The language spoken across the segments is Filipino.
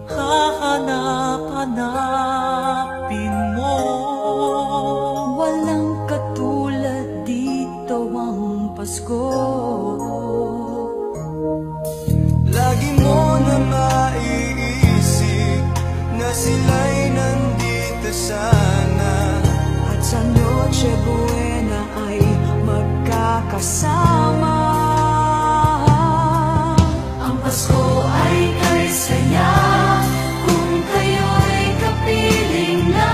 hahanap-hanapin mo. Walang katulad dito ang Pasko. Lagi mo na maiisip na sila'y nandito sana, At sa Noche Buena ay magkakasama. Ang Pasko ay kay saya kung kayo'y kapiling na.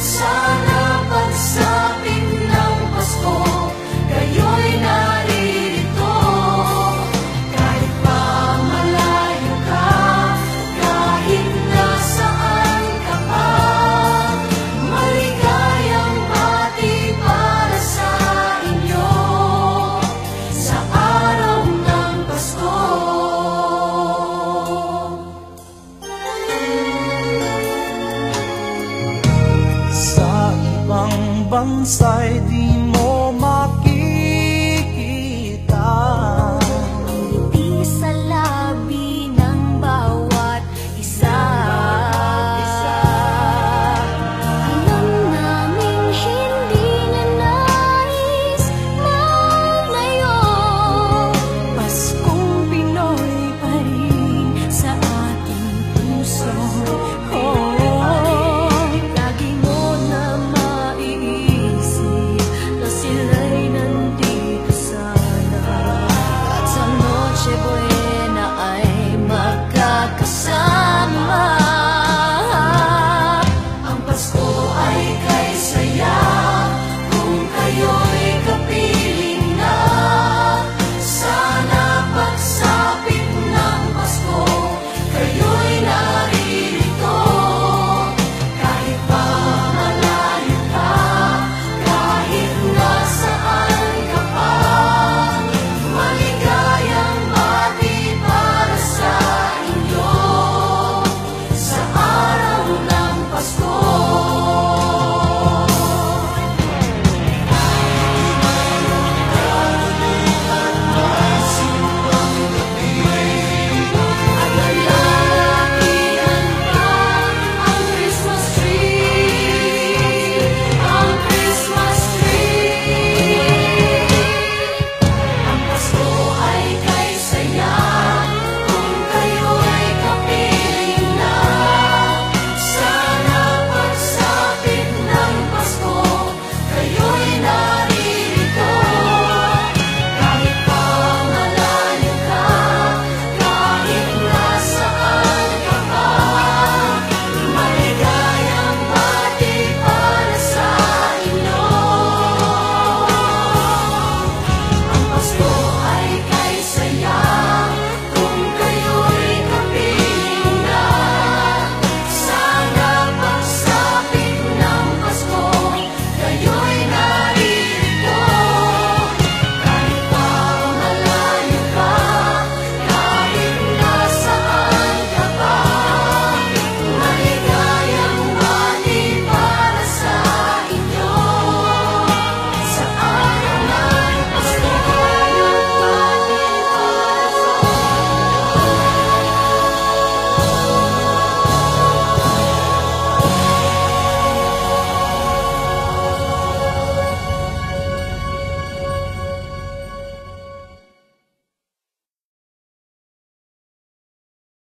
Sana pagsapit ng Pasko, kayo'y naririto. Kahit pa malayo ka, kahit nasaan ka pa, maligayang bati para sa inyo sa araw ng Pasko. sa ibang bansa'y di